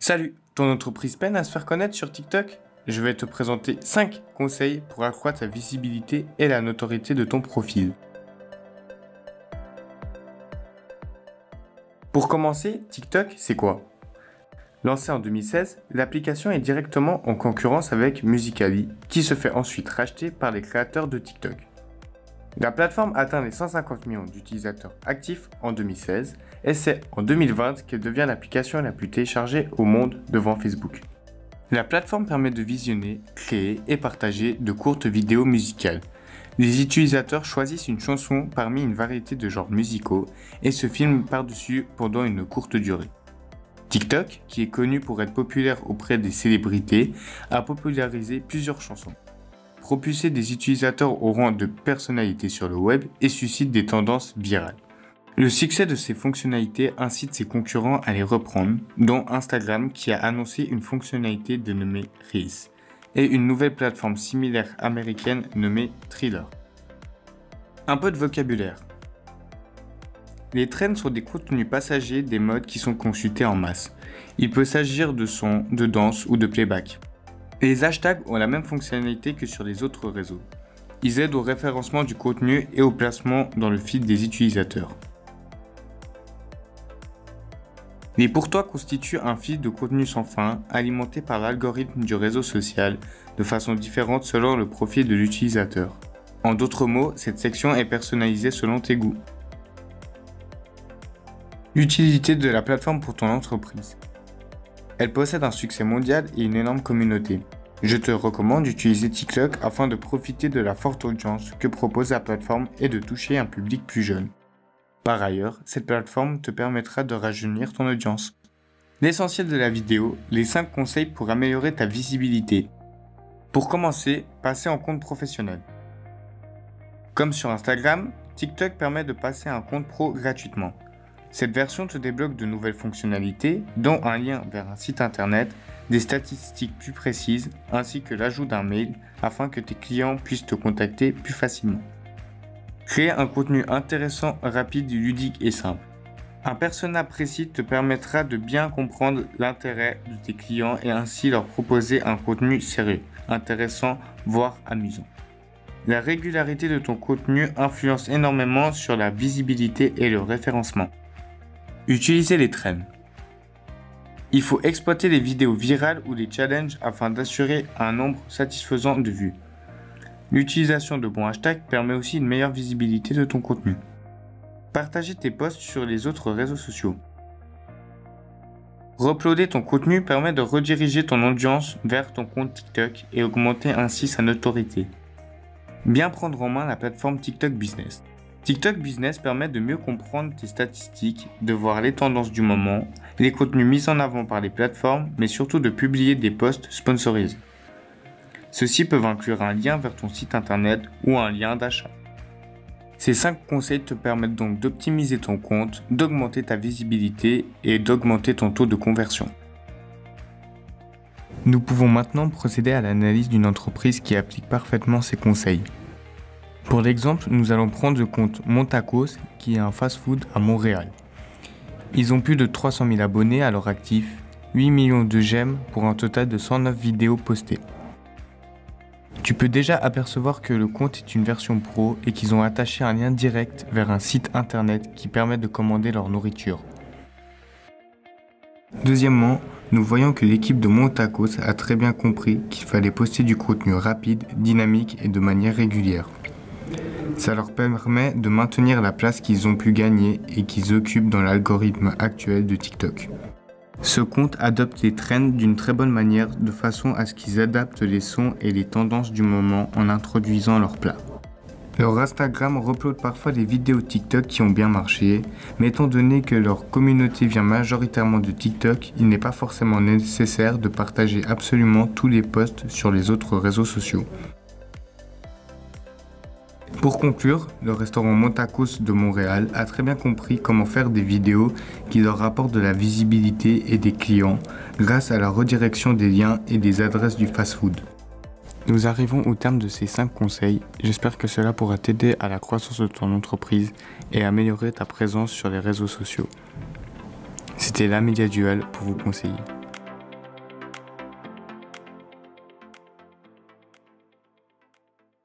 Salut, ton entreprise peine à se faire connaître sur TikTok? Je vais te présenter 5 conseils pour accroître la visibilité et la notoriété de ton profil. Pour commencer, TikTok, c'est quoi? Lancée en 2016, l'application est directement en concurrence avec Musical.ly, qui se fait ensuite racheter par les créateurs de TikTok. La plateforme atteint les 150 millions d'utilisateurs actifs en 2016 et c'est en 2020 qu'elle devient l'application la plus téléchargée au monde devant Facebook. La plateforme permet de visionner, créer et partager de courtes vidéos musicales. Les utilisateurs choisissent une chanson parmi une variété de genres musicaux et se filment par-dessus pendant une courte durée. TikTok, qui est connu pour être populaire auprès des célébrités, a popularisé plusieurs chansons, propulser des utilisateurs au rang de personnalités sur le web et suscite des tendances virales. Le succès de ces fonctionnalités incite ses concurrents à les reprendre, dont Instagram qui a annoncé une fonctionnalité dénommée Reels et une nouvelle plateforme similaire américaine nommée Thriller. Un peu de vocabulaire. Les trends sont des contenus passagers des modes qui sont consultés en masse. Il peut s'agir de sons, de danse ou de playback. Les hashtags ont la même fonctionnalité que sur les autres réseaux. Ils aident au référencement du contenu et au placement dans le feed des utilisateurs. Les pour toi constituent un feed de contenu sans fin, alimenté par l'algorithme du réseau social, de façon différente selon le profil de l'utilisateur. En d'autres mots, cette section est personnalisée selon tes goûts. L'utilité de la plateforme pour ton entreprise. Elle possède un succès mondial et une énorme communauté. Je te recommande d'utiliser TikTok afin de profiter de la forte audience que propose la plateforme et de toucher un public plus jeune. Par ailleurs, cette plateforme te permettra de rajeunir ton audience. L'essentiel de la vidéo, les 5 conseils pour améliorer ta visibilité. Pour commencer, passer en compte professionnel. Comme sur Instagram, TikTok permet de passer un compte pro gratuitement. Cette version te débloque de nouvelles fonctionnalités, dont un lien vers un site internet, des statistiques plus précises, ainsi que l'ajout d'un mail afin que tes clients puissent te contacter plus facilement. Créer un contenu intéressant, rapide, ludique et simple. Un persona précis te permettra de bien comprendre l'intérêt de tes clients et ainsi leur proposer un contenu sérieux, intéressant, voire amusant. La régularité de ton contenu influence énormément sur la visibilité et le référencement. Utiliser les trends. Il faut exploiter les vidéos virales ou les challenges afin d'assurer un nombre satisfaisant de vues. L'utilisation de bons hashtags permet aussi une meilleure visibilité de ton contenu. Partager tes posts sur les autres réseaux sociaux. Uploader ton contenu permet de rediriger ton audience vers ton compte TikTok et augmenter ainsi sa notoriété. Bien prendre en main la plateforme TikTok Business. TikTok Business permet de mieux comprendre tes statistiques, de voir les tendances du moment, les contenus mis en avant par les plateformes, mais surtout de publier des posts sponsorisés. Ceux-ci peuvent inclure un lien vers ton site internet ou un lien d'achat. Ces 5 conseils te permettent donc d'optimiser ton compte, d'augmenter ta visibilité et d'augmenter ton taux de conversion. Nous pouvons maintenant procéder à l'analyse d'une entreprise qui applique parfaitement ces conseils. Pour l'exemple, nous allons prendre le compte Montacos, qui est un fast-food à Montréal. Ils ont plus de 300 000 abonnés à leur actif, 8 millions de j'aime pour un total de 109 vidéos postées. Tu peux déjà apercevoir que le compte est une version pro et qu'ils ont attaché un lien direct vers un site internet qui permet de commander leur nourriture. Deuxièmement, nous voyons que l'équipe de Montacos a très bien compris qu'il fallait poster du contenu rapide, dynamique et de manière régulière. Ça leur permet de maintenir la place qu'ils ont pu gagner et qu'ils occupent dans l'algorithme actuel de TikTok. Ce compte adopte les trends d'une très bonne manière de façon à ce qu'ils adaptent les sons et les tendances du moment en introduisant leurs plats. Leur Instagram upload parfois des vidéos TikTok qui ont bien marché, mais étant donné que leur communauté vient majoritairement de TikTok, il n'est pas forcément nécessaire de partager absolument tous les posts sur les autres réseaux sociaux. Pour conclure, le restaurant Montacos de Montréal a très bien compris comment faire des vidéos qui leur rapportent de la visibilité et des clients grâce à la redirection des liens et des adresses du fast-food. Nous arrivons au terme de ces 5 conseils. J'espère que cela pourra t'aider à la croissance de ton entreprise et améliorer ta présence sur les réseaux sociaux. C'était l'Amélia Dual pour vous conseiller.